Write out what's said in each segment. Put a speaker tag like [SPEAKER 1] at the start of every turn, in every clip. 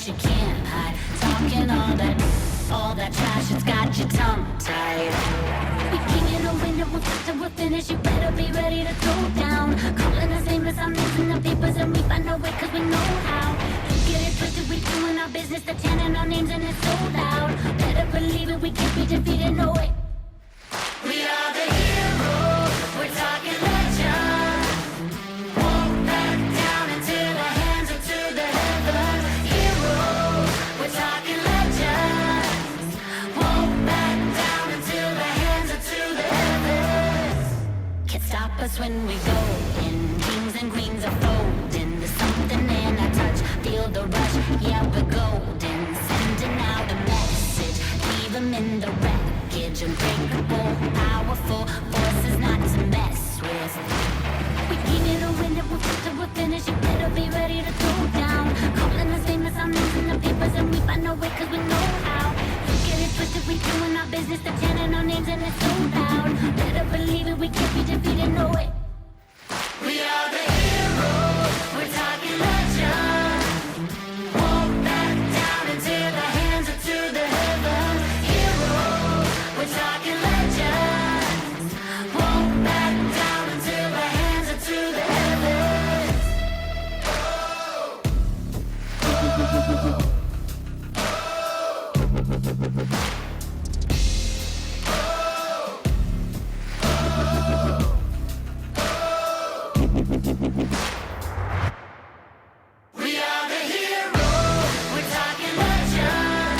[SPEAKER 1] you can't hide. Talking all that trash, it's got your tongue tied. We king in the window, we'll start till we're finished. You better be ready to throw down. Calling us nameless, I'm missing the papers, and we find our way cause we know how. You get it twisted, we doing our business, they're chanting our names and it's so loud. Better believe it, we can't be defeated, no way. We are the heroes, we're talking legend. Won't back down until our hands are to the heavens. Heroes, we're talking legends. Won't back down until our hands are to the heavens. Can't stop us when we go in. Kings and queens are folding. There's something in our touch, feel the rush. Yeah, we're golden, sending out a message. Leave them in the wreckage. Unbreakable, powerful forces not to mess with. We keep it a win, we'll fight till we're finished. You better be ready to throw down. Calling us famous, I'm losing the papers, and we find our way cause we know how. You get it twisted, we doing our business, they're chanting our names and it's so loud. Better believe it, we can't be defeated, no way. We are the heroes, we're talking legend. Won't back down until our hands are to the heavens. Heroes, we're talking legends. Won't back down until our hands are to the heavens. We are the heroes, we're talking legend.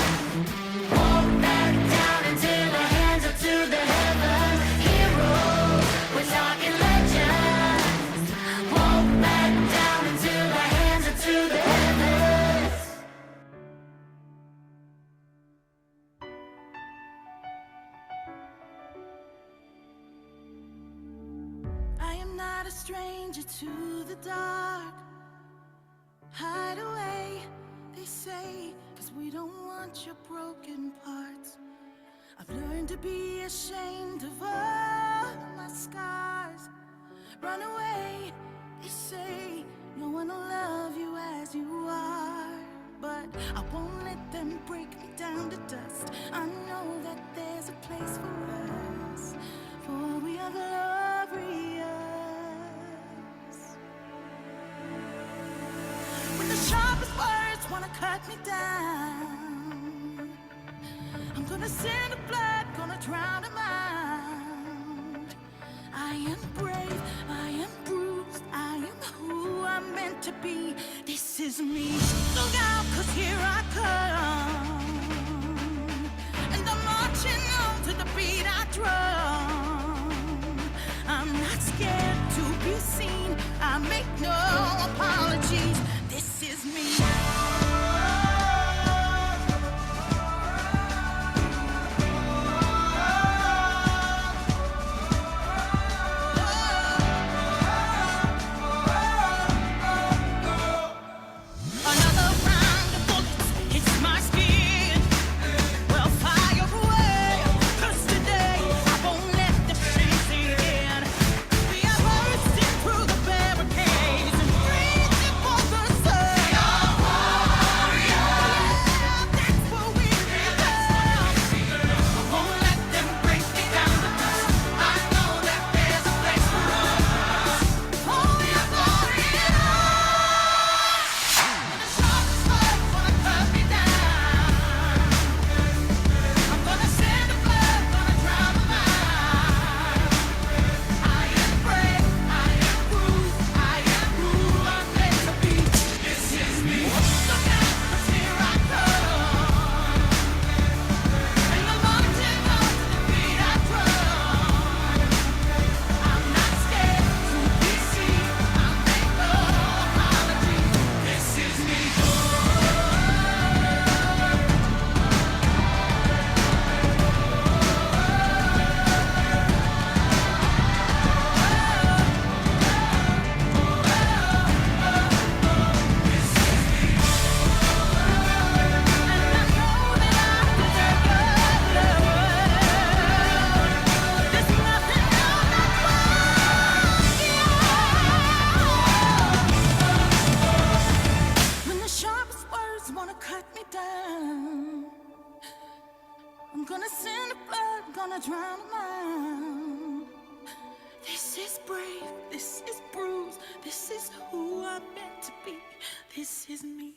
[SPEAKER 1] Won't back down until our hands are to the heavens. Heroes, we're talking legends. Won't back down until our hands are to the heavens.
[SPEAKER 2] I am not a stranger to the dark. Hide away, they say, cause we don't want your broken parts. I've learned to be ashamed of all my scars. Run away, they say, no one will love you as you are. But I won't let them break me down to dust. I know that there's a place for us, for we are glorious. When the sharpest words wanna cut me down, I'm gonna send the blood, gonna drown them out. I am brave, I am bruised, I am who I'm meant to be. This is me. Look out, cause here I come, and I'm marching on to the beat I drum. I'm not scared to be seen, I make no apologies. This is me. Another round of bullets hits my skin. gonna send a flood, gonna drown a mind. This is brave, this is bruised, this is who I'm meant to be. This is me.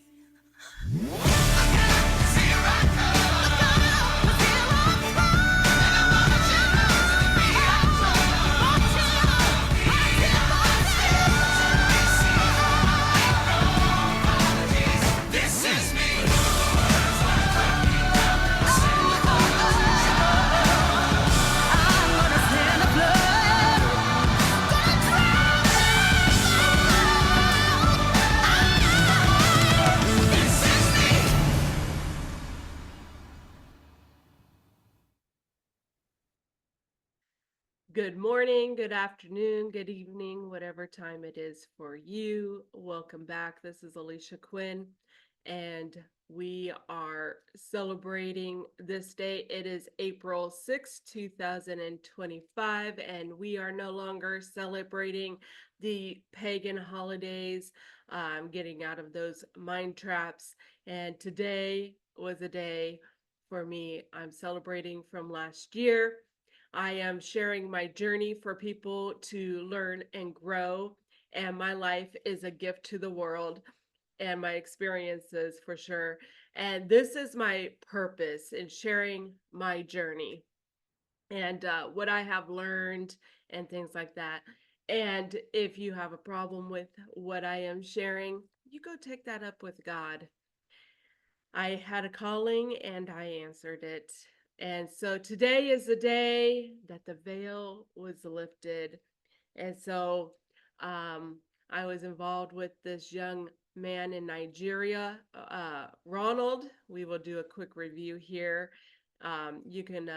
[SPEAKER 3] Good morning, good afternoon, good evening, whatever time it is for you. Welcome back. This is Alisha Quinn, and we are celebrating this day. It is April 6, 2025, and we are no longer celebrating the pagan holidays. Getting out of those mind traps, and today was a day for me. I'm celebrating from last year. I am sharing my journey for people to learn and grow, and my life is a gift to the world and my experiences for sure. And this is my purpose in sharing my journey and what I have learned and things like that. And if you have a problem with what I am sharing, you go take that up with God. I had a calling and I answered it. And so today is the day that the veil was lifted. And so um, I was involved with this young man in Nigeria, Ronald. We will do a quick review here. You can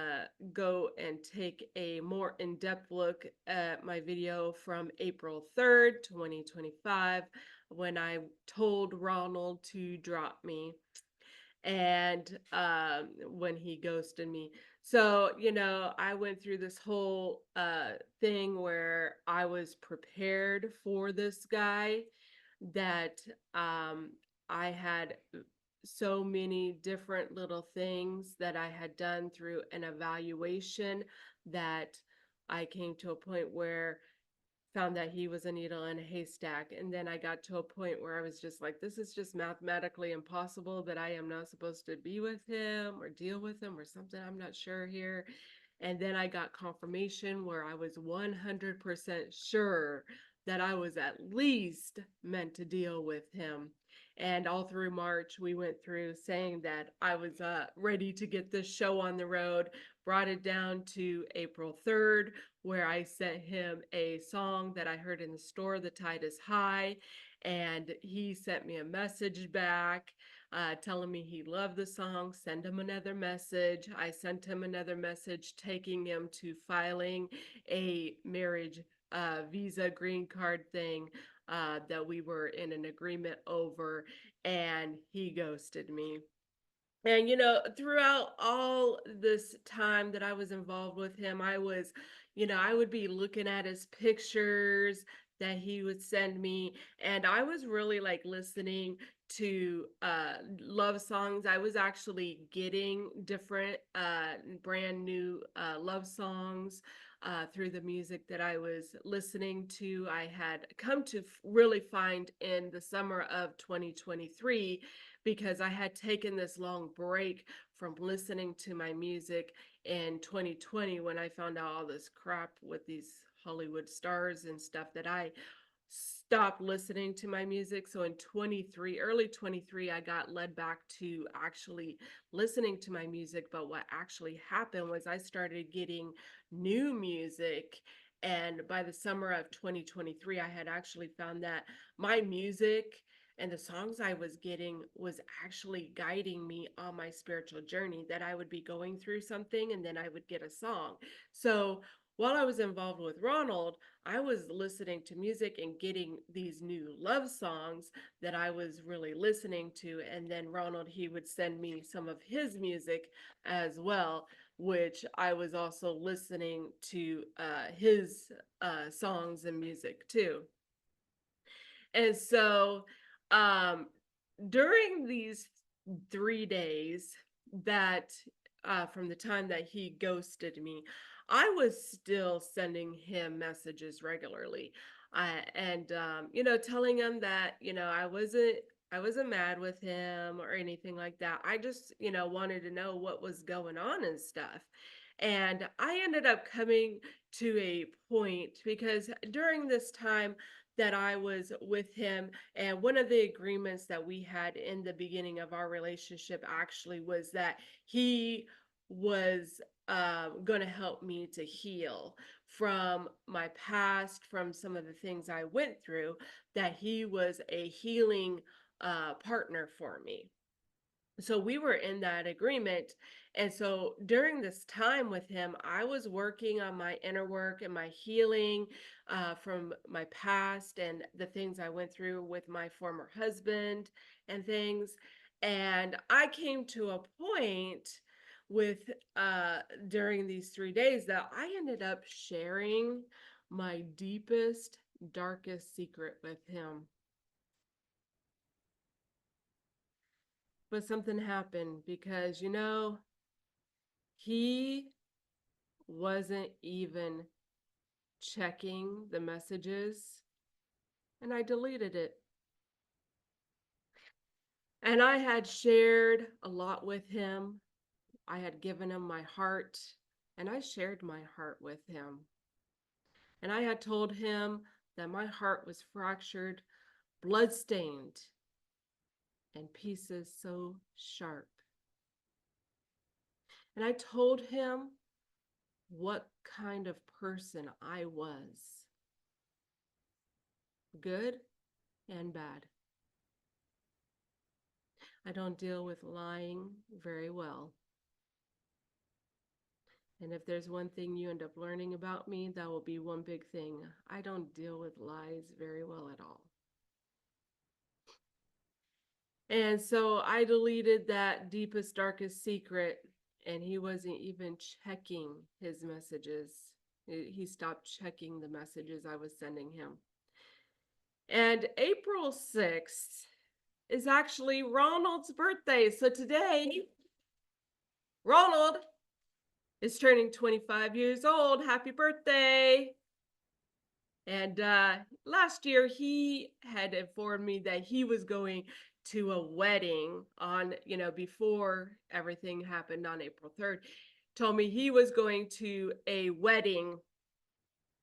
[SPEAKER 3] go and take a more in-depth look at my video from April 3rd, 2025, when I told Ronald to drop me and when he ghosted me. So, I went through this whole thing where I was prepared for this guy, that I had so many different little things that I had done through an evaluation, that I came to a point where found that he was a needle in a haystack. And then I got to a point where I was just like, this is just mathematically impossible, that I am not supposed to be with him or deal with him or something. I'm not sure here. And then I got confirmation where I was 100% sure that I was at least meant to deal with him. And all through March, we went through saying that I was ready to get this show on the road, brought it down to April 3rd, where I sent him a song that I heard in the store, The Tide is High. And he sent me a message back telling me he loved the song. Send him another message. I sent him another message taking him to filing a marriage visa green card thing that we were in an agreement over, and he ghosted me. And throughout all this time that I was involved with him, I would be looking at his pictures that he would send me, and I was really like listening to love songs. I was actually getting different brand new love songs through the music that I was listening to. I had come to really find in the summer of 2023, because I had taken this long break from listening to my music in 2020, when I found out all this crap with these Hollywood stars and stuff, that I stopped listening to my music. So in early 23, I got led back to actually listening to my music. But what actually happened was I started getting new music. And by the summer of 2023, I had actually found that my music and the songs I was getting was actually guiding me on my spiritual journey, that I would be going through something and then I would get a song. So while I was involved with Ronald, I was listening to music and getting these new love songs that I was really listening to. And then Ronald, he would send me some of his music as well, which I was also listening to his songs and music too. And so um, during these 3 days that from the time that he ghosted me, I was still sending him messages regularly, and telling him that I wasn't mad with him or anything like that. I just wanted to know what was going on and stuff. And I ended up coming to a point because during this time that I was with him, and one of the agreements that we had in the beginning of our relationship actually was that he was going to help me to heal from my past, from some of the things I went through, that he was a healing partner for me. So we were in that agreement. And so during this time with him, I was working on my inner work and my healing from my past and the things I went through with my former husband and things. And I came to a point with during these 3 days that I ended up sharing my deepest, darkest secret with him. But something happened because, he wasn't even checking the messages, and I deleted it. And I had shared a lot with him. I had given him my heart, and I shared my heart with him. And I had told him that my heart was fractured, bloodstained, and pieces so sharp. And I told him what kind of person I was, good and bad. I don't deal with lying very well. And if there's one thing you end up learning about me, that will be one big thing. I don't deal with lies very well at all. And so I deleted that deepest, darkest secret, and he wasn't even checking his messages. He stopped checking the messages I was sending him. And April 6th is actually Ronald's birthday. So today, Ronald is turning 25 years old. Happy birthday. And last year, he had informed me that he was going to a wedding on, before everything happened on April 3rd. Told me he was going to a wedding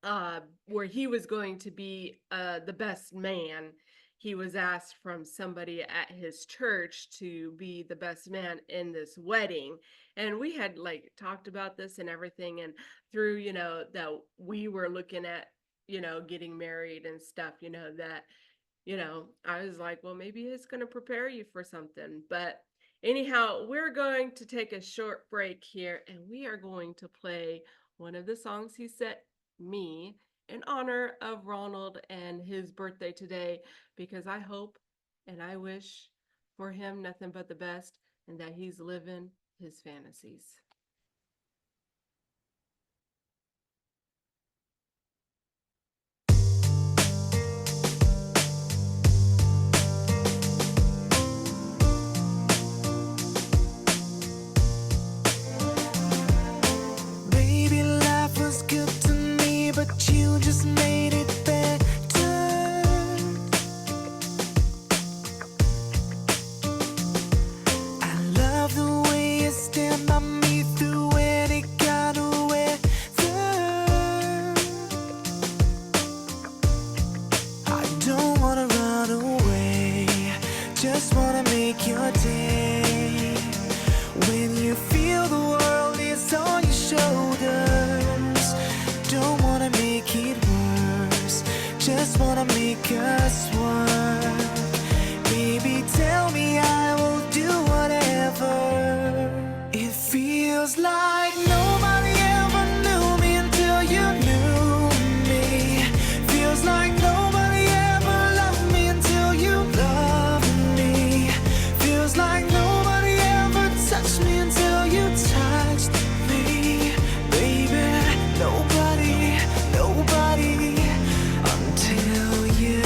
[SPEAKER 3] where he was going to be the best man. He was asked from somebody at his church to be the best man in this wedding. And we had talked about this and everything. And through, that we were looking at, getting married and stuff, that, I was like, well, maybe it's going to prepare you for something. But anyhow, we're going to take a short break here, and we are going to play one of the songs he sent me in honor of Ronald and his birthday today, because I hope and I wish for him nothing but the best and that he's living his fantasies.
[SPEAKER 2] Baby, life was good to me, but you just made it better. I love the way you stand by me through any kind of weather. I don't wanna run away, just wanna make your day. When you feel the world is on your shoulders, don't wanna make it worse, just wanna make us work. Baby, tell me I will do whatever. It feels like nobody ever knew me until you knew me. Feels like nobody ever loved me until you loved me. Feels like nobody ever touched me until you touched me. Baby, nobody until you.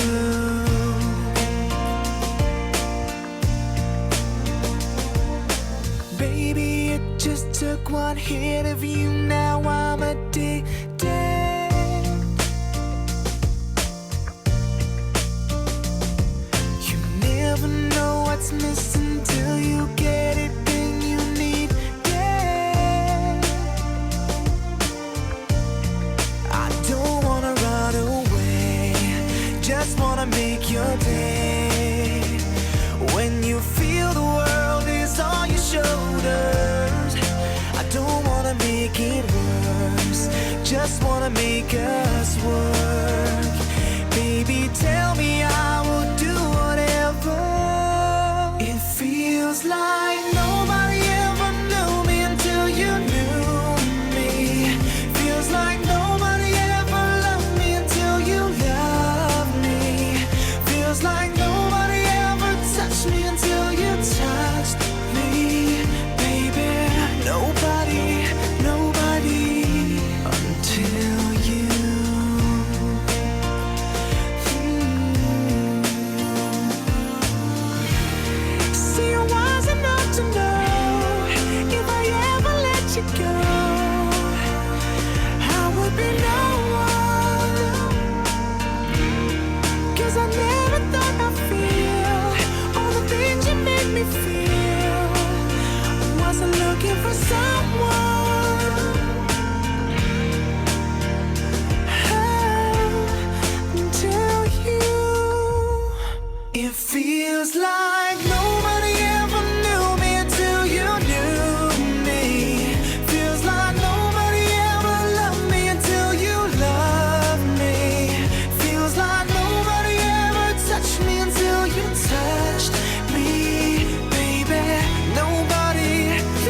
[SPEAKER 2] Baby, it just took took one hit of you, now I'm addicted. You never know what's missing till you get it, then you need it. I don't wanna run away, just wanna make your day. When you feel the world is on your shoulders, I don't wanna make it worse, just wanna make us work. Baby, tell me, I will do whatever. It feels like nobody ever knew me until you knew me. Feels like nobody ever loved me until you loved me. Feels like nobody ever touched me until you touched me. Baby, nobody, nobody until you. See, I was enough to know if I ever let you go, I would be no one. 'Cause I never thought I'd feel all the things you made me feel. Wasn't looking for someone. Until you. It feels like nobody ever knew me until you knew me. Feels like nobody ever loved me until you loved me. Feels like nobody ever touched me until you touched me. Baby, nobody,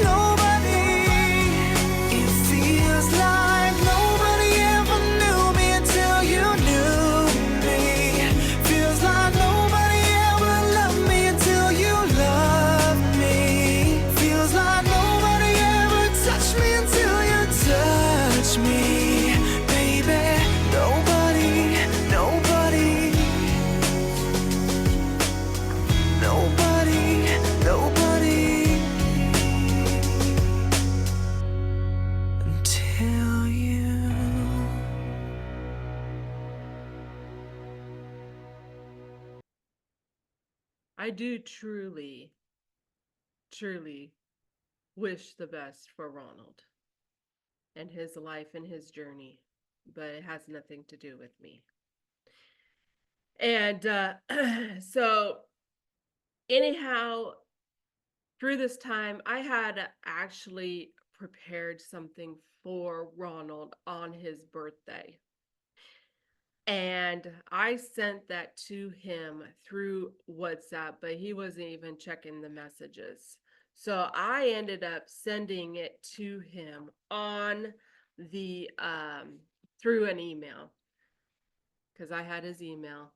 [SPEAKER 2] nobody. It feels like nobody ever knew me until you knew me. Feels like nobody ever loved me until you loved me. Feels like nobody ever touched me until you touched me. Baby, nobody, nobody. Nobody, nobody. Until you.
[SPEAKER 3] I do truly, truly wish the best for Ronald and his life and his journey, but it has nothing to do with me. And so, anyhow, through this time, I had actually prepared something for Ronald on his birthday. And I sent that to him through WhatsApp, but he wasn't even checking the messages. So I ended up sending it to him on the through an email because I had his email.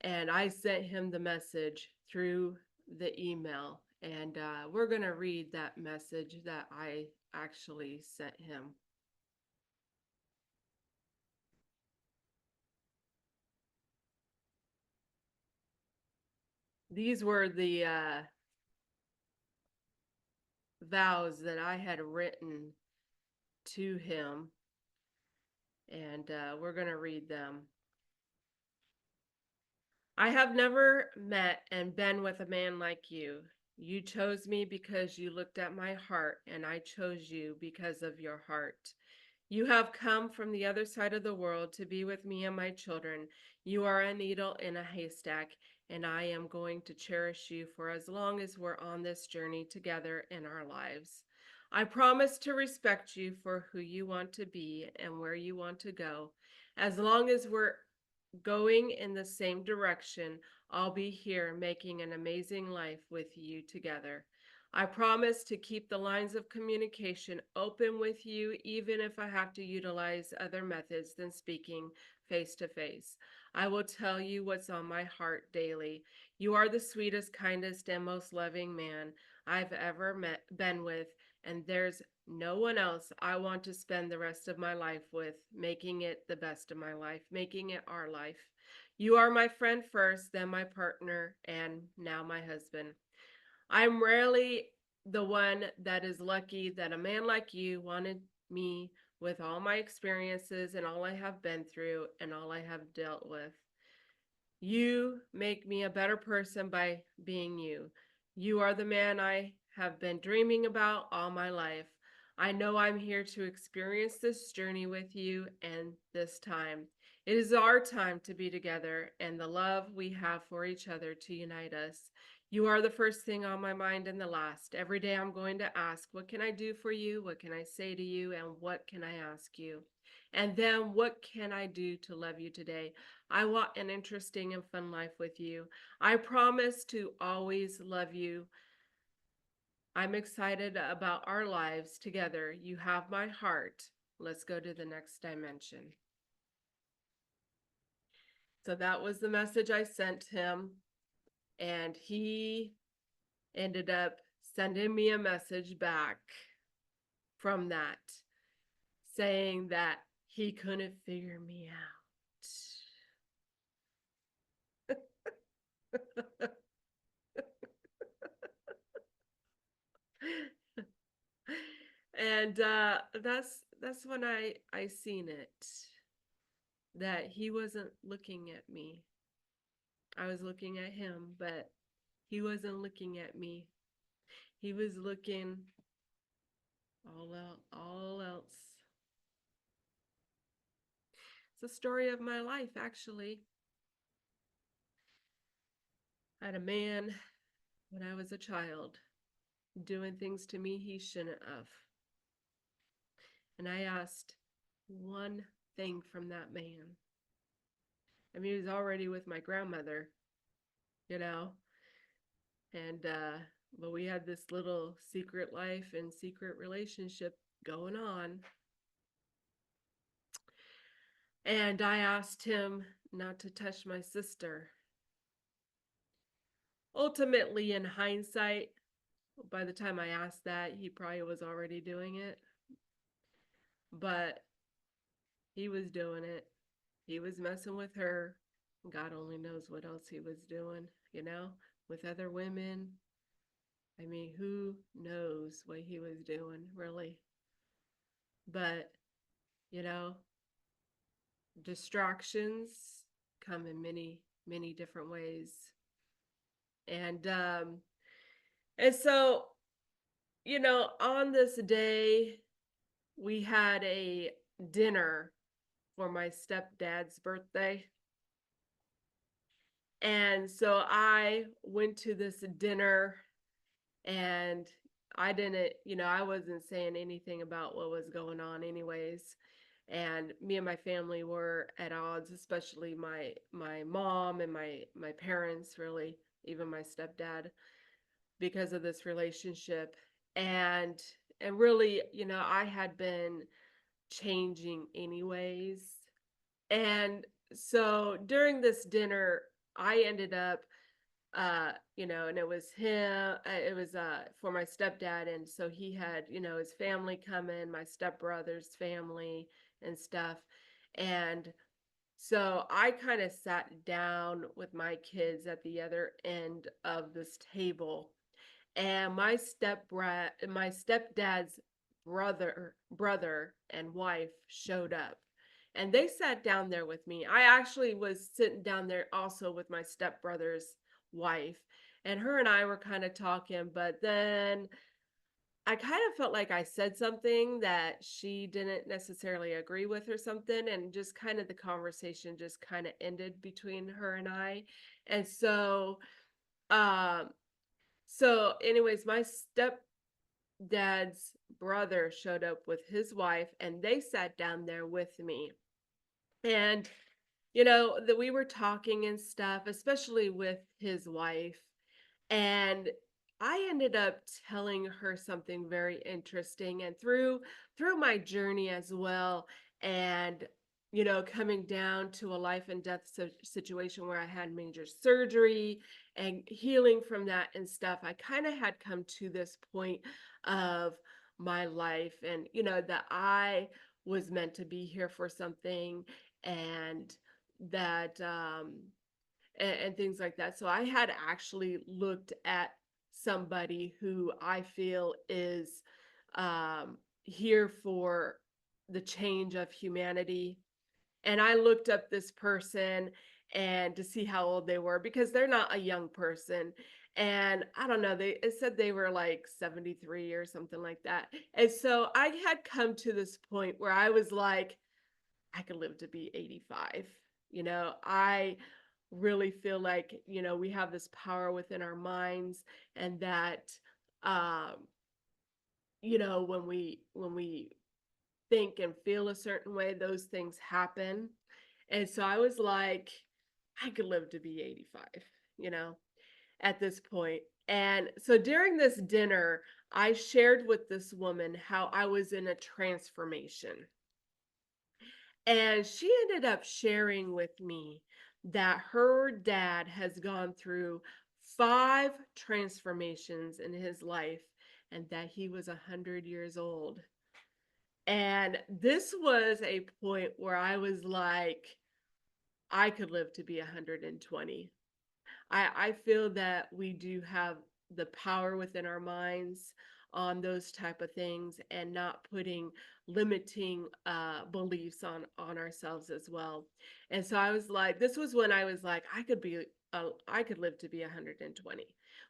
[SPEAKER 3] And I sent him the message through the email. And we're going to read that message that I actually sent him. These were the vows that I had written to him, and we're going to read them. I have never met and been with a man like you. You chose me because you looked at my heart, and I chose you because of your heart. You have come from the other side of the world to be with me and my children. You are a needle in a haystack, and I am going to cherish you for as long as we're on this journey together in our lives. I promise to respect you for who you want to be and where you want to go. As long as we're going in the same direction, I'll be here making an amazing life with you together. I promise to keep the lines of communication open with you, even if I have to utilize other methods than speaking face to face. I will tell you what's on my heart daily. You are the sweetest, kindest, and most loving man I've ever been with, and there's no one else I want to spend the rest of my life with, making it the best of my life, making it our life. You are my friend first, then my partner, and now my husband. I'm rarely the one that is lucky that a man like you wanted me with all my experiences and all I have been through and all I have dealt with. You make me a better person by being you. You are the man I have been dreaming about all my life. I know I'm here to experience this journey with you and this time. It is our time to be together and the love we have for each other to unite us. You are the first thing on my mind and the last. Every day I'm going to ask, what can I do for you? What can I say to you? And what can I ask you? And then what can I do to love you today? I want an interesting and fun life with you. I promise to always love you. I'm excited about our lives together. You have my heart. Let's go to the next dimension. So that was the message I sent him. And he ended up sending me a message back from that saying that he couldn't figure me out. And that's when I seen it, that he wasn't looking at me. I was looking at him, but he wasn't looking at me. He was looking all else. It's the story of my life, actually. I had a man when I was a child doing things to me he shouldn't have. And I asked one thing from that man. I mean, he was already with my grandmother, you know, and but we had this little secret life and secret relationship going on. And I asked him not to touch my sister. Ultimately, in hindsight, by the time I asked that, he probably was already doing it. But he was doing it. He was messing with her. God only knows what else he was doing, you know, with other women. I mean, who knows what he was doing, really? But, you know, distractions come in many different ways. And so, you know, on this day, we had a dinner for my stepdad's birthday. And so I went to this dinner and I didn't, you know, I wasn't saying anything about what was going on anyways. And me and my family were at odds, especially my mom and my parents, really, even my stepdad, because of this relationship. And and really, you know, I had been changing anyways. And so during this dinner, I ended up you know, and it was him, it was for my stepdad, and so he had, you know, his family come in, my stepbrother's family and stuff. And so I kind of sat down with my kids at the other end of this table, and my stepdad's brother and wife showed up, and they sat down there with me. I actually was sitting down there also with my stepbrother's wife, and her and I were kind of talking, but then I kind of felt like I said something that she didn't necessarily agree with or something, and just kind of the conversation just kind of ended between her and I. And so um so anyways, my stepdad's brother showed up with his wife, and they sat down there with me. And you know, that we were talking and stuff, especially with his wife. And I ended up telling her something very interesting, and through my journey as well, and you know, coming down to a life and death situation where I had major surgery and healing from that and stuff, I kind of had come to this point of my life, and you know, that I was meant to be here for something, and that and things like that. So I had actually looked at somebody who I feel is here for the change of humanity. And I looked up this person and to see how old they were because they're not a young person. And I don't know, it said they were like 73 or something like that. And so I had come to this point where I was like, I could live to be 85. I really feel like, we have this power within our minds, and that um, when we think and feel a certain way, those things happen. And so I was like, I could live to be 85, you know, at this point. And so during this dinner, I shared with this woman how I was in a transformation. And she ended up sharing with me that her dad has gone through 5 transformations in his life and that he was 100 years old. And this was a point where I was like, I could live to be 120. I feel that we do have the power within our minds on those type of things, and not putting limiting beliefs on ourselves as well. And so I was like, this was when I was like, I could live to be 120.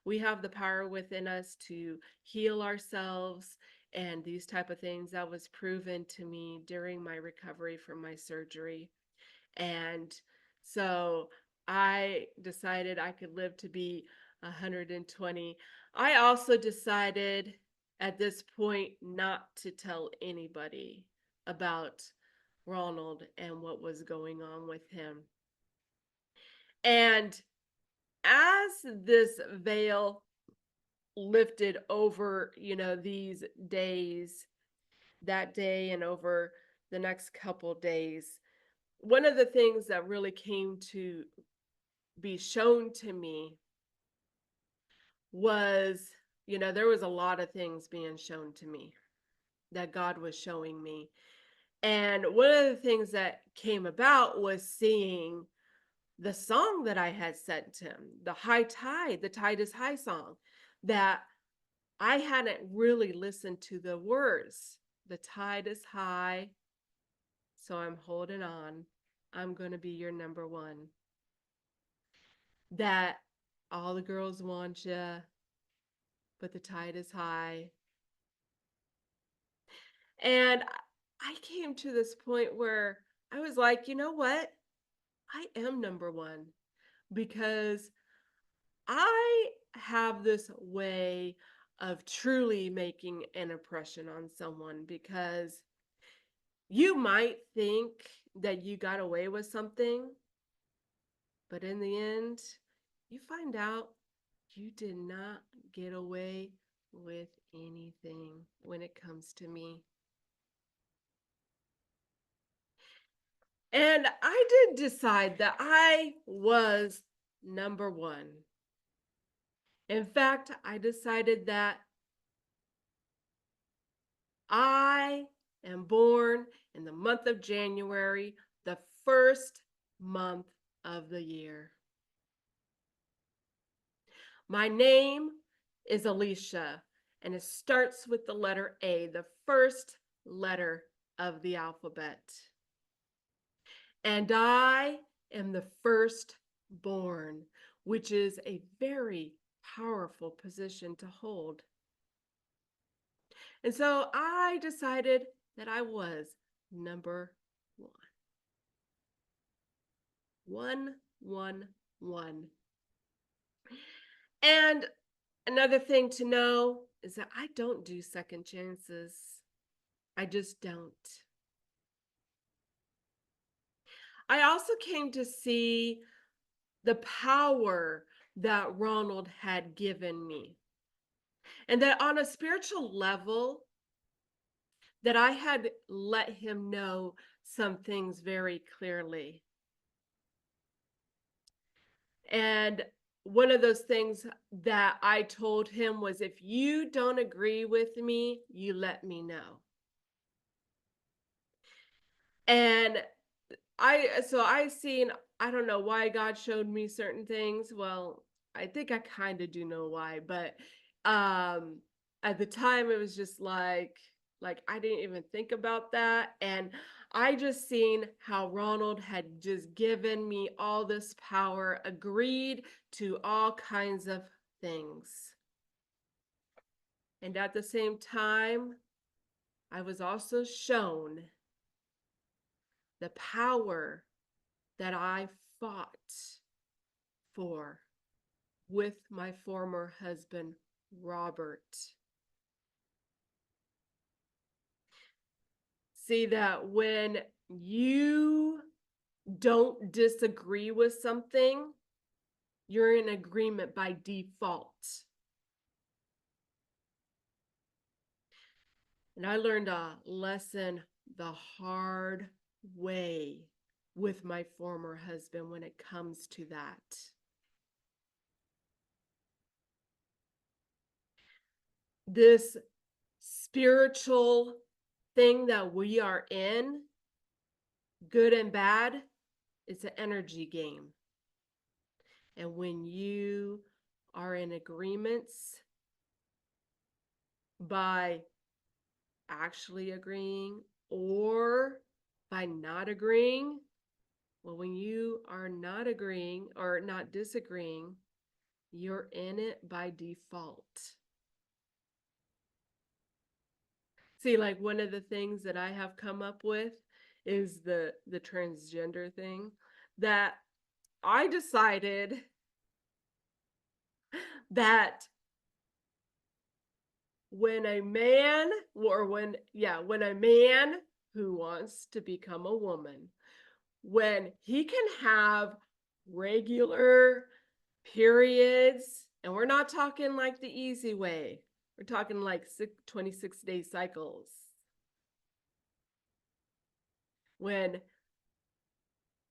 [SPEAKER 3] We have the power within us to heal ourselves and these type of things. That was proven to me during my recovery from my surgery. And so I decided I could live to be 120. I also decided at this point not to tell anybody about Ronald and what was going on with him. And as this veil lifted over, these days, that day and over the next couple days, one of the things that really came to be shown to me was, there was a lot of things being shown to me that God was showing me. And one of the things that came about was seeing the song that I had sent him, the tide is high song, that I hadn't really listened to the words. The tide is high, so I'm holding on. I'm going to be your number one. That all the girls want you, but the tide is high. And I came to this point where I was like, you know what? I am number one, because I have this way of truly making an impression on someone, because you might think that you got away with something, but in the end, you find out you did not get away with anything when it comes to me. And I did decide that I was number one. In fact, I decided that I am born in the month of January, the first month of the year. My name is Alisha, and it starts with the letter A, the first letter of the alphabet. And I am the firstborn, which is a very powerful position to hold. And so I decided that I was number one. 111. And another thing to know is that I don't do second chances. I just don't. I also came to see the power that Ronald had given me, and that on a spiritual level, that I had let him know some things very clearly. And one of those things that I told him was, if you don't agree with me, you let me know. And I don't know why God showed me certain things. Well, I think I kind of do know why, but um at the time it was just like I didn't even think about that, and I just seen how Ronald had just given me all this power, agreed to all kinds of things. And at the same time, I was also shown the power that I fought for with my former husband, Robert. See that when you don't disagree with something, you're in agreement by default. And I learned a lesson the hard way with my former husband when it comes to that. This spiritual thing that we are in, good and bad, it's an energy game. And when you are in agreements by actually agreeing or by not agreeing, well, when you are not agreeing or not disagreeing, you're in it by default. See, like one of the things that I have come up with is the transgender thing, that I decided that when a man when a man who wants to become a woman, when he can have regular periods, and we're not talking like the easy way, we're talking like 26-day cycles, when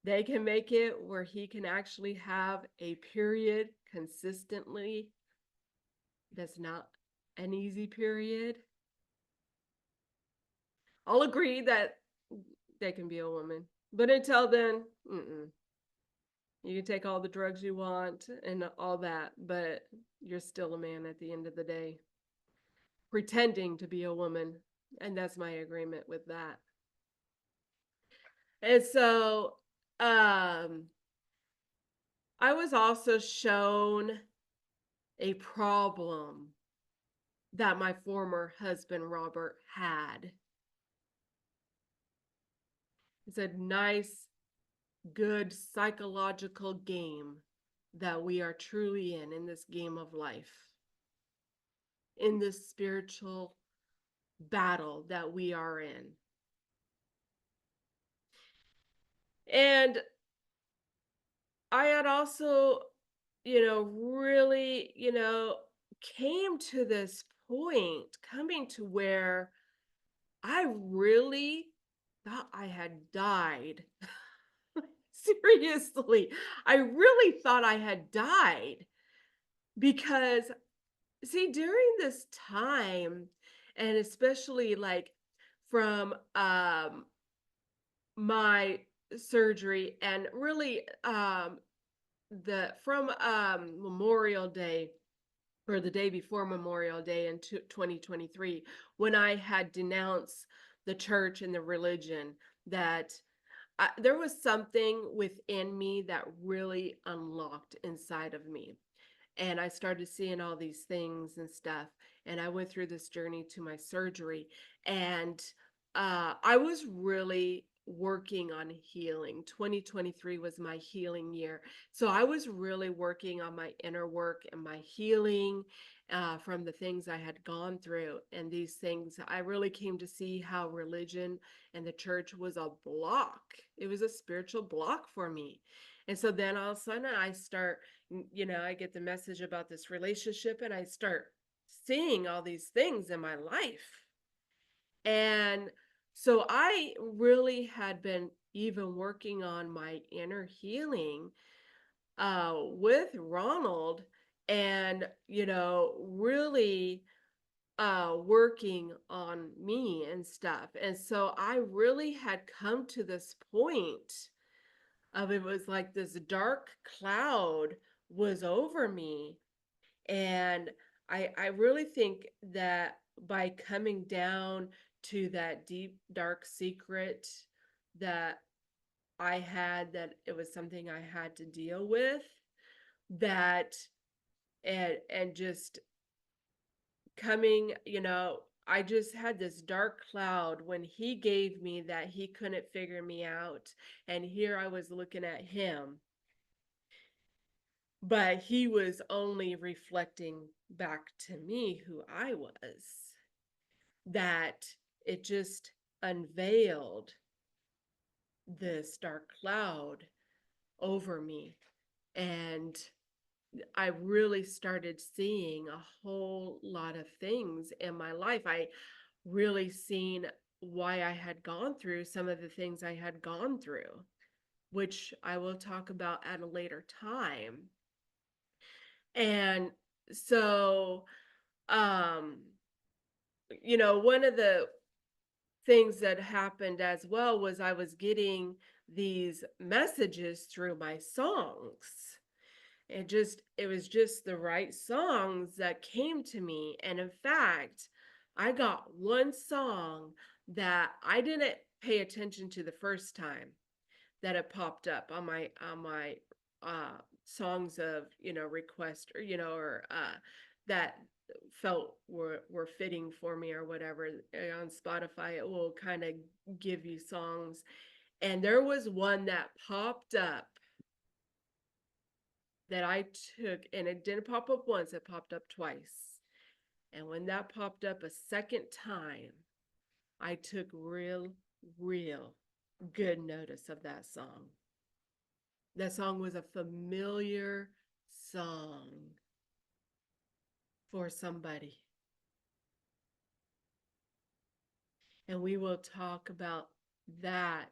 [SPEAKER 3] they can make it where he can actually have a period consistently that's not an easy period, I'll agree that they can be a woman. But until then, you can take all the drugs you want and all that, but you're still a man at the end of the day, pretending to be a woman. And that's my agreement with that. And so I was also shown a problem that my former husband, Robert, had. It's a nice, good psychological game that we are truly in this game of life, in this spiritual battle that we are in. And I had also, really, came to this point, coming to where I really thought I had died. Seriously, I really thought I had died because, see, during this time, and especially like from my surgery, and really the from Memorial Day, or the day before Memorial Day in 2023, when I had denounced the church and the religion, that there was something within me that really unlocked inside of me. And I started seeing all these things and stuff. And I went through this journey to my surgery. And I was really working on healing. 2023 was my healing year. So I was really working on my inner work and my healing from the things I had gone through. And these things, I really came to see how religion and the church was a block. It was a spiritual block for me. And so then all of a sudden I start, I get the message about this relationship, and I start seeing all these things in my life. And so I really had been even working on my inner healing with Ronald, and, really working on me and stuff. And so I really had come to this point of, it was like this dark cloud was over me. And I really think that by coming down to that deep, dark secret that I had, that it was something I had to deal with, that and just coming, I just had this dark cloud when he gave me that he couldn't figure me out. And here I was looking at him, but he was only reflecting back to me who I was. That it just unveiled this dark cloud over me. And I really started seeing a whole lot of things in my life. I really seen why I had gone through some of the things I had gone through, which I will talk about at a later time. And so, um, one of the things that happened as well was I was getting these messages through my songs. It was just the right songs that came to me. And in fact, I got one song that I didn't pay attention to the first time that it popped up on my songs of, request, or that felt were fitting for me or whatever. On Spotify it will kind of give you songs, and there was one that popped up that I took, and it didn't pop up once, it popped up twice. And when that popped up a second time, I took real good notice of that song. That song was a familiar song for somebody. And we will talk about that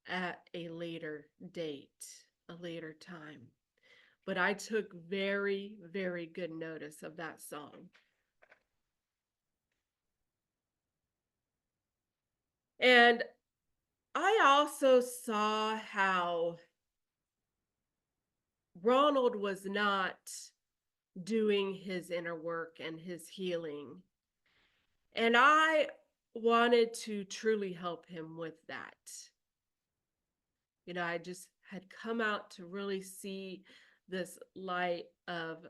[SPEAKER 3] at a later date, a later time. But I took very good notice of that song. And I also saw how Ronald was not doing his inner work and his healing. And I wanted to truly help him with that. I just had come out to really see this light of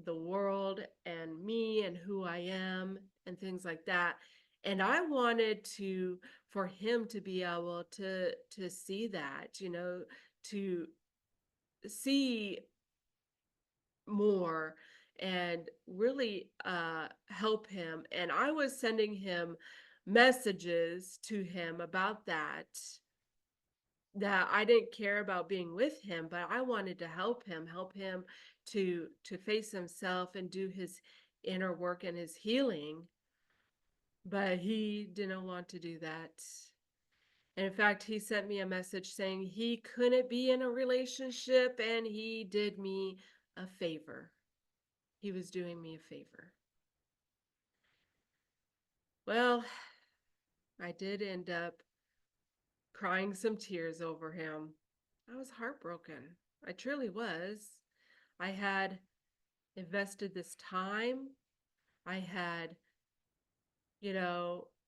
[SPEAKER 3] the world and me and who I am and things like that. And I wanted for him to be able to see that, to see more and really help him. And I was sending him messages to him about that I didn't care about being with him, but I wanted to help him to face himself and do his inner work and his healing. But he didn't want to do that. And in fact, he sent me a message saying he couldn't be in a relationship, and he did me a favor. He was doing me a favor. Well, I did end up crying some tears over him. I was heartbroken. I truly was. I had invested this time. I had,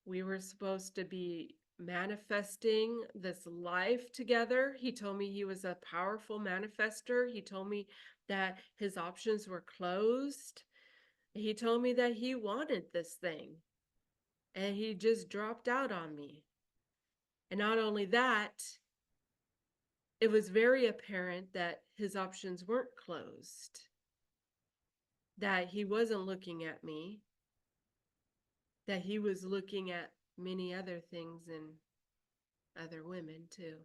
[SPEAKER 3] we were supposed to be manifesting this life together. He told me he was a powerful manifester. He told me that his options were closed. He told me that he wanted this thing, and he just dropped out on me. And not only that, it was very apparent that his options weren't closed, that he wasn't looking at me, that he was looking at many other things and other women too.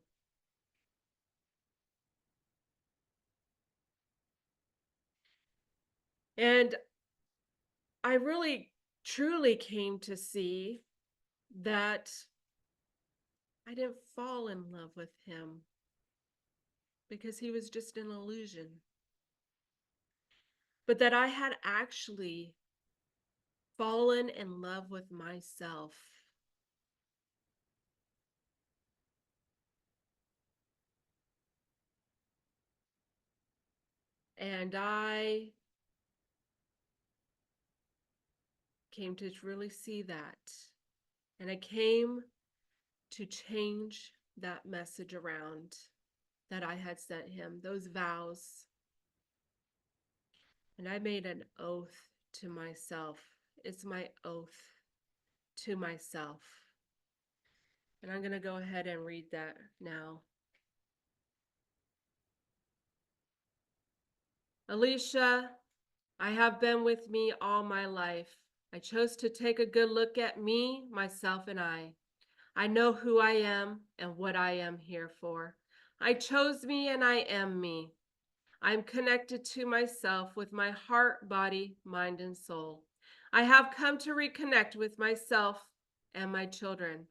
[SPEAKER 3] And I really truly came to see that I didn't fall in love with him because he was just an illusion, but that I had actually fallen in love with myself. And I came to really see that. And I came to change that message around that I had sent him, those vows. And I made an oath to myself. It's my oath to myself. And I'm going to go ahead and read that now. Alisha, I have been with me all my life. I chose to take a good look at me, myself, and I. I know who I am and what I am here for. I chose me and I am me. I'm connected to myself with my heart, body, mind, and soul. I have come to reconnect with myself and my children.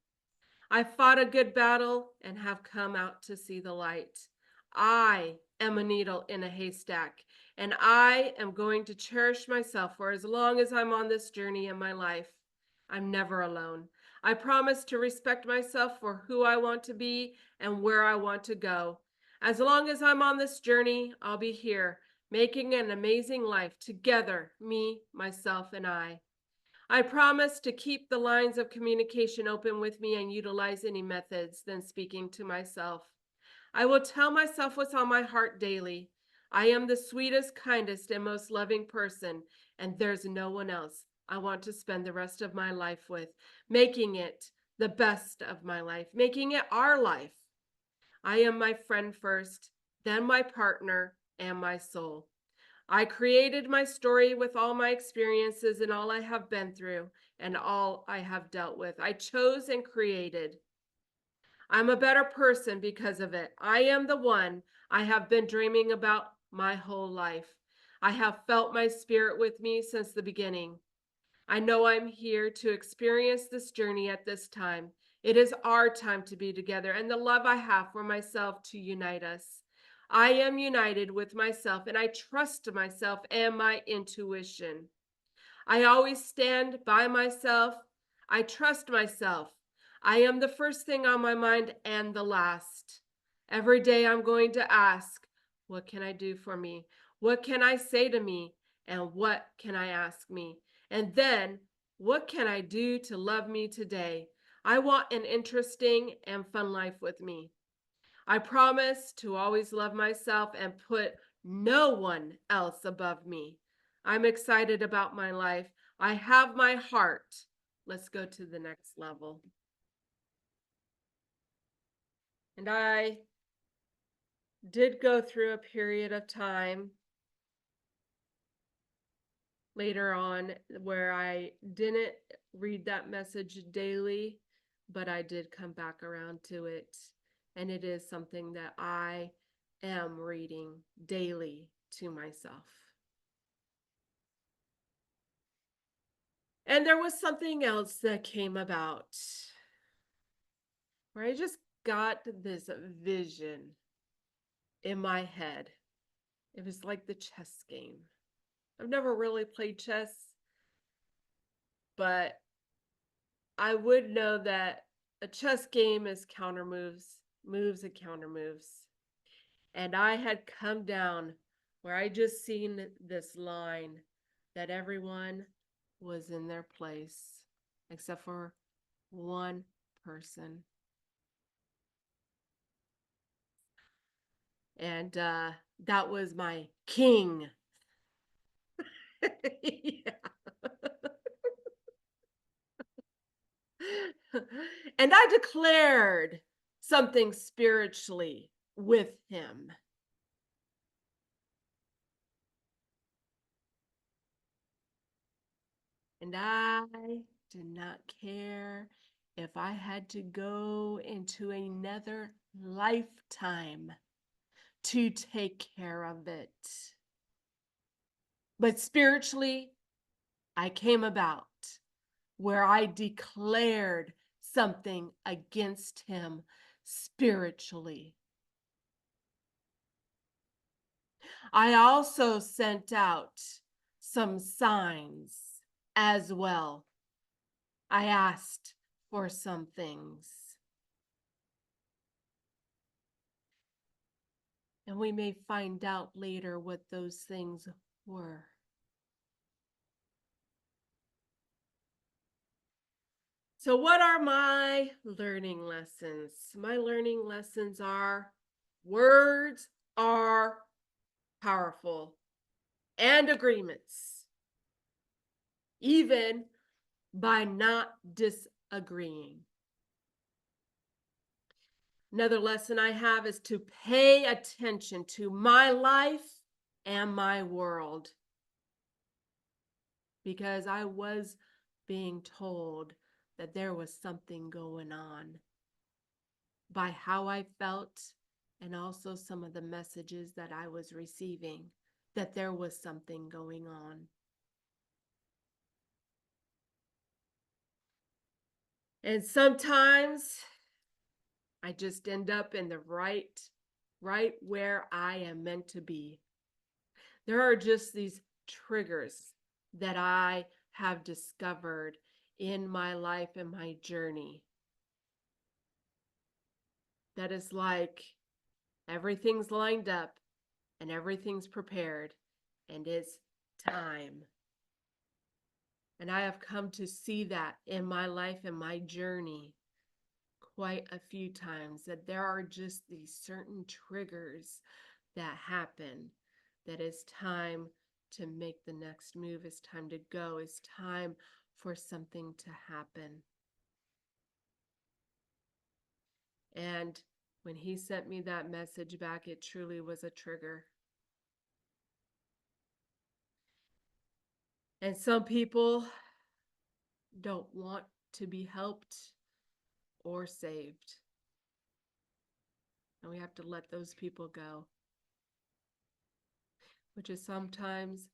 [SPEAKER 3] I fought a good battle and have come out to see the light. I am a needle in a haystack, and I am going to cherish myself for as long as I'm on this journey in my life. I'm never alone. I promise to respect myself for who I want to be and where I want to go. As long as I'm on this journey, I'll be here, making an amazing life together, me, myself, and I. I promise to keep the lines of communication open with me and utilize any methods than speaking to myself. I will tell myself what's on my heart daily. I am the sweetest, kindest, and most loving person, and there's no one else I want to spend the rest of my life with, making it the best of my life, making it our life. I am my friend first, then my partner, and my soul. I created my story with all my experiences and all I have been through and all I have dealt with. I chose and created. I'm a better person because of it. I am the one I have been dreaming about my whole life. I have felt my spirit with me since the beginning. I know I'm here to experience this journey at this time. It is our time to be together and the love I have for myself to unite us. I am united with myself and I trust myself and my intuition. I always stand by myself. I trust myself. I am the first thing on my mind and the last. Every day I'm going to ask, what can I do for me? What can I say to me? And what can I ask me? And then, what can I do to love me today? I want an interesting and fun life with me. I promise to always love myself and put no one else above me. I'm excited about my life. I have my heart. Let's go to the next level. And I did go through a period of time later on where I didn't read that message daily, but I did come back around to it. And it is something that I am reading daily to myself. And there was something else that came about where I just got this vision in my head. It was like the chess game. I've never really played chess, but I would know that a chess game is counter moves, moves and counter moves. And I had come down where I just seen this line that everyone was in their place except for one person. And that was my king. Yeah. And I declared something spiritually with him. And I did not care if I had to go into another lifetime to take care of it. But spiritually, I came about where I declared something against him spiritually. I also sent out some signs as well. I asked for some things. And we may find out later what those things were. So, what are my learning lessons? My learning lessons are words are powerful, and agreements, even by not disagreeing. Another lesson I have is to pay attention to my life and my world, because I was being told that there was something going on by how I felt, and also some of the messages that I was receiving, that there was something going on. And sometimes I just end up in the right where I am meant to be. There are just these triggers that I have discovered in my life and my journey. That is like everything's lined up and everything's prepared, and it's time. And I have come to see that in my life and my journey quite a few times, that there are just these certain triggers that happen, that it's time to make the next move, it's time to go, it's time for something to happen. And when he sent me that message back, it truly was a trigger. And some people don't want to be helped or saved. And we have to let those people go, which is sometimes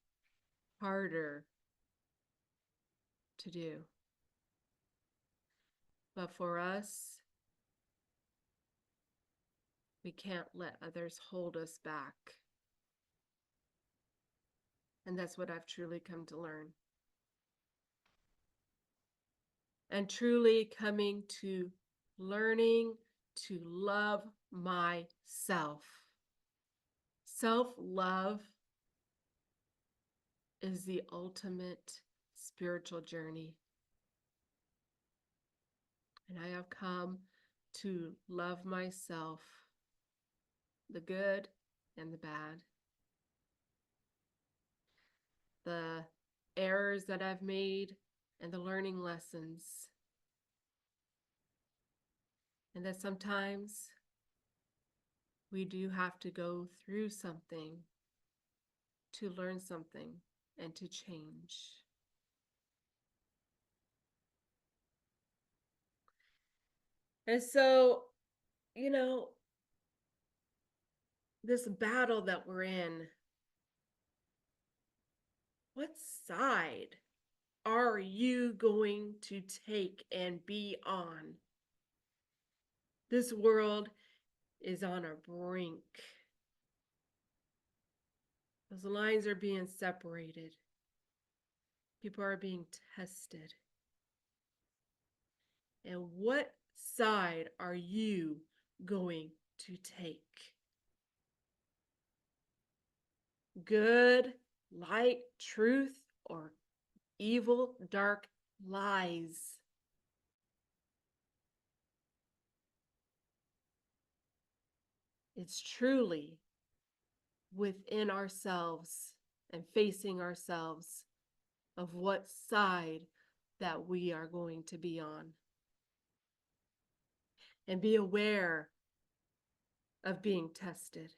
[SPEAKER 3] harder to do. But for us, we can't let others hold us back. And that's what I've truly come to learn. And truly coming to learning to love myself. Self-love is the ultimate spiritual journey. And I have come to love myself, the good and the bad, the errors that I've made and the learning lessons. And that sometimes we do have to go through something to learn something and to change. And so, this battle that we're in, what side are you going to take and be on? This world is on a brink. Those lines are being separated. People are being tested. And what side are you going to take? Good, light, truth, or evil, dark lies? It's truly within ourselves and facing ourselves of what side that we are going to be on. And be aware of being tested.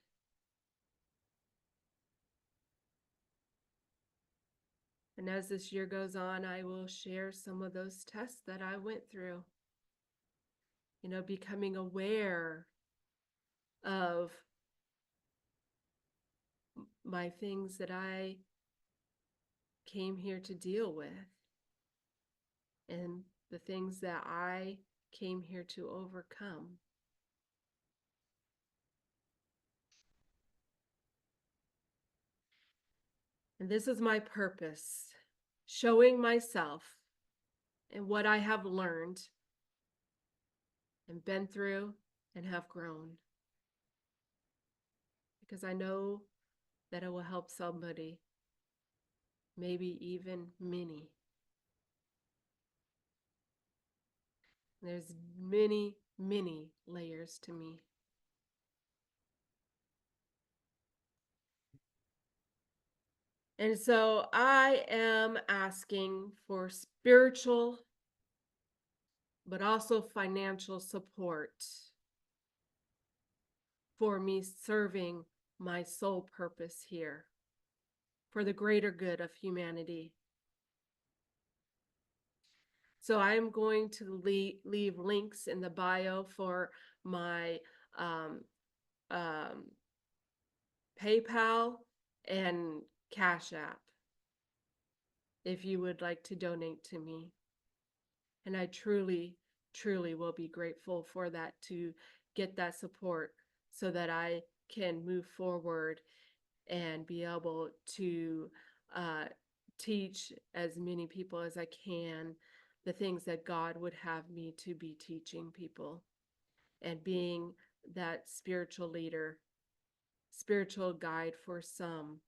[SPEAKER 3] And as this year goes on, I will share some of those tests that I went through. Becoming aware of my things that I came here to deal with, and the things that I came here to overcome. And this is my purpose, showing myself and what I have learned and been through and have grown. because I know that it will help somebody, maybe even many. There's many, many layers to me. And so I am asking for spiritual, but also financial support for me serving my sole purpose here for the greater good of humanity. So I'm going to leave links in the bio for my PayPal and Cash App if you would like to donate to me. And I truly, truly will be grateful for that, to get that support so that I can move forward and be able to teach as many people as I can the things that God would have me to be teaching people, and being that spiritual leader, spiritual guide for some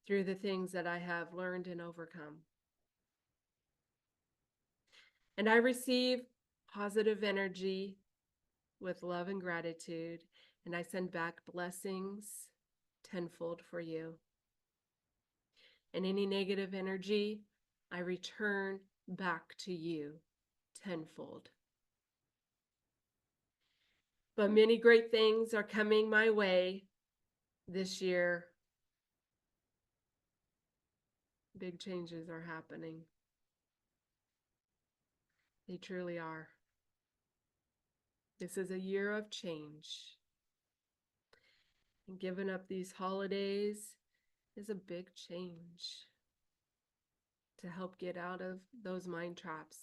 [SPEAKER 3] through the things that I have learned and overcome. And I receive positive energy with love and gratitude, and I send back blessings tenfold for you. And any negative energy, I return back to you tenfold. But many great things are coming my way this year. Big changes are happening. They truly are. This is a year of change. And giving up these holidays is a big change to help get out of those mind traps.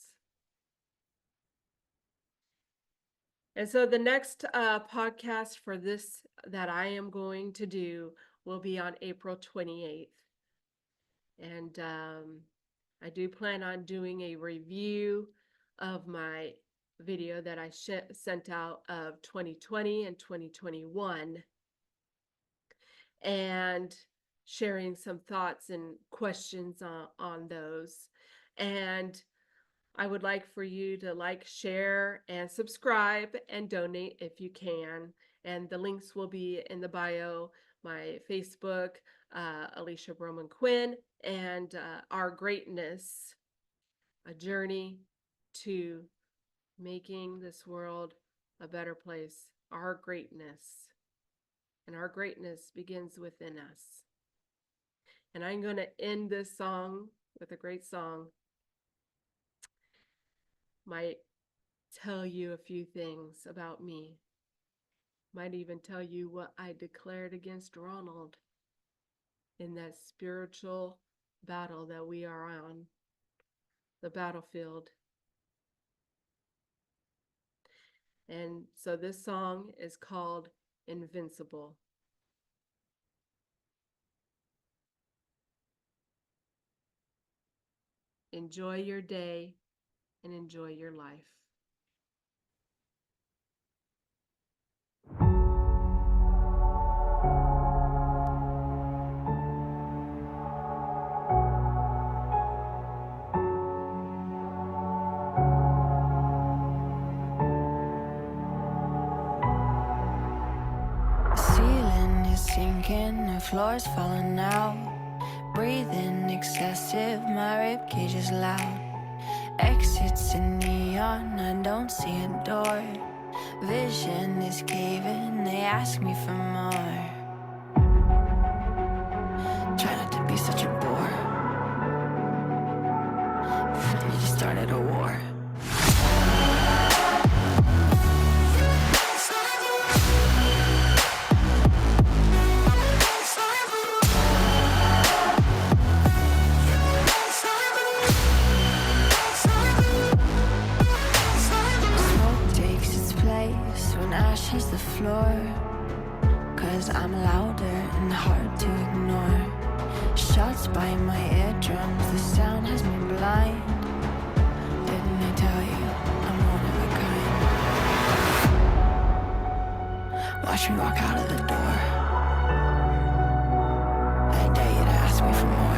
[SPEAKER 3] And so the next podcast for this that I am going to do will be on April 28th. And I do plan on doing a review of my video that I sent out of 2020 and 2021, and sharing some thoughts and questions on those. And I would like for you to like, share, and subscribe, and donate if you can. And the links will be in the bio, my Facebook, Alisha Broman Quinn, and Our Greatness, a journey to making this world a better place. Our greatness. And our greatness begins within us. And I'm going to end this song with a great song. Might tell you a few things about me. Might even tell you what I declared against Ronald in that spiritual battle that we are on, the battlefield. And so this song is called Invincible. Enjoy your day and enjoy your life.
[SPEAKER 2] Ceiling is sinking, the floor's falling out. Breathing excessive, my ribcage is loud. Exits in neon, I don't see a door. Vision is caving, they ask me for more. Try not to be such a bore. You just started a war. Ashes the floor, 'cause I'm louder and hard to ignore. Shots by my eardrums, the sound has me blind. Didn't I tell you I'm one of a kind? watch me walk out of the door. I dare you to ask me for more.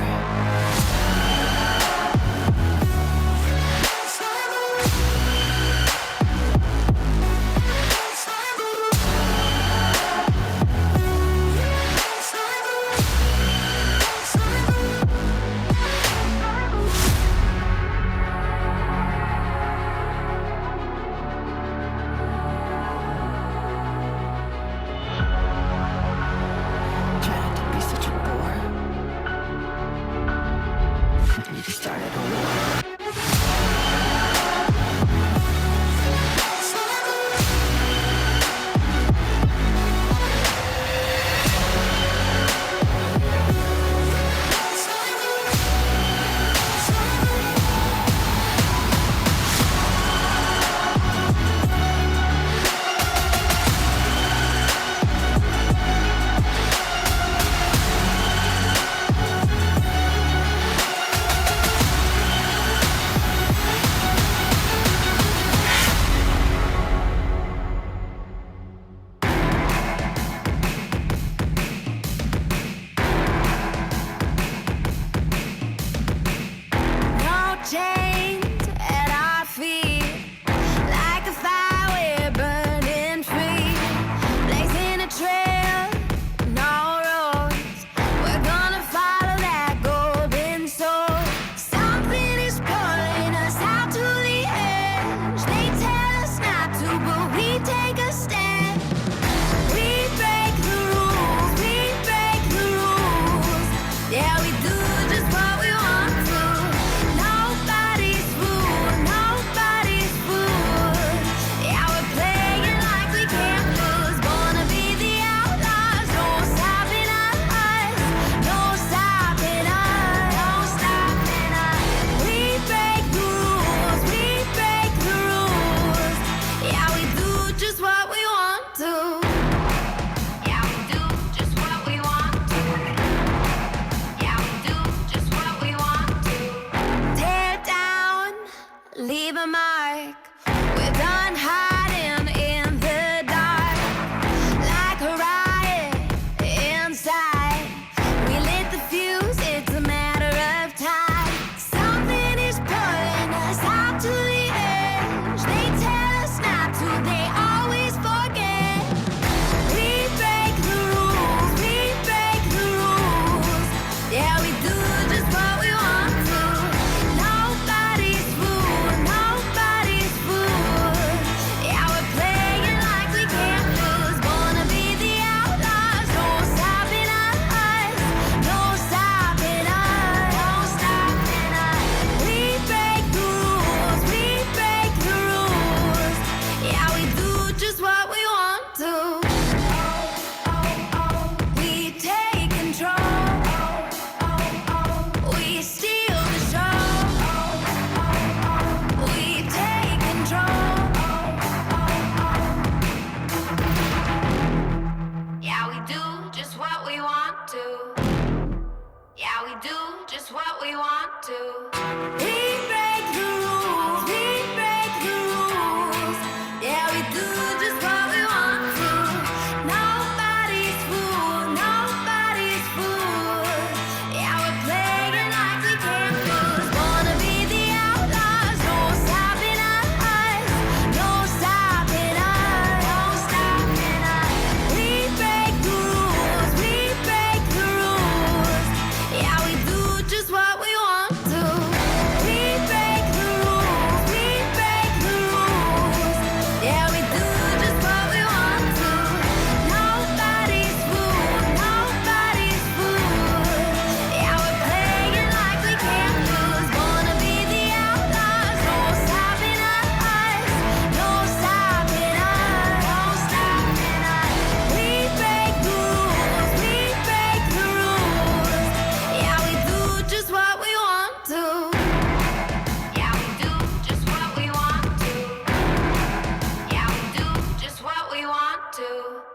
[SPEAKER 2] Try not to be such a bore. You just started a war.
[SPEAKER 4] No chains at our feet, like a fire we're burning free, blazing a trail, no roads. We're gonna follow that golden soul. Something is pulling us out to the edge. They tell us not to, but we take a stand. We break the rules, we break the rules. Yeah, we do just what we want to. Nobody's fool, nobody's fool. Yeah, we're playing like we can't lose. Born to be the outlaws, no stopping us, no stopping us, no stopping us. We break the rules, we break the rules. Yeah, we do just what we want to. Yeah, we do just what we want to. Yeah, we do just what we want to. Tear down, leave a mark. We're done hiding in the dark, like a riot inside. We lit the fuse, it's a matter of time. Something is pulling us out to the edge. They tell us not to, they always forget. We break the rules, we break the rules. Yeah, we do just what we want to. Nobody's fool, nobody's fool. Yeah, we're playing like we can't lose. Born to be the outlaws, no stopping us, no stopping us, no stopping us. We break the rules, we break the rules. Yeah, we do just what we want to. We take control. We steal the show. We take control. Yeah, we do just what we want to. Yeah, we do just what we want to. We break the rules, we break the rules. Yeah, we do just what we want to. Nobody's fool, nobody's fool. Yeah, we're playing like we can't lose. Born to be the outlaws, no stopping us, no stopping us, no stopping us. We break the rules, we break the rules. Yeah, we do just what we want to. We break the rules, we break the rules. Yeah, we do just what we want to. Nobody's fool, nobody's fool. Yeah, we're playing like we can't lose. Born to be the outlaws, no stopping us, no stopping us, no stopping us. We break the rules, we break the rules. Yeah, we do just what we want to. Yeah, we do just what we want to. Yeah, we do just what we want to.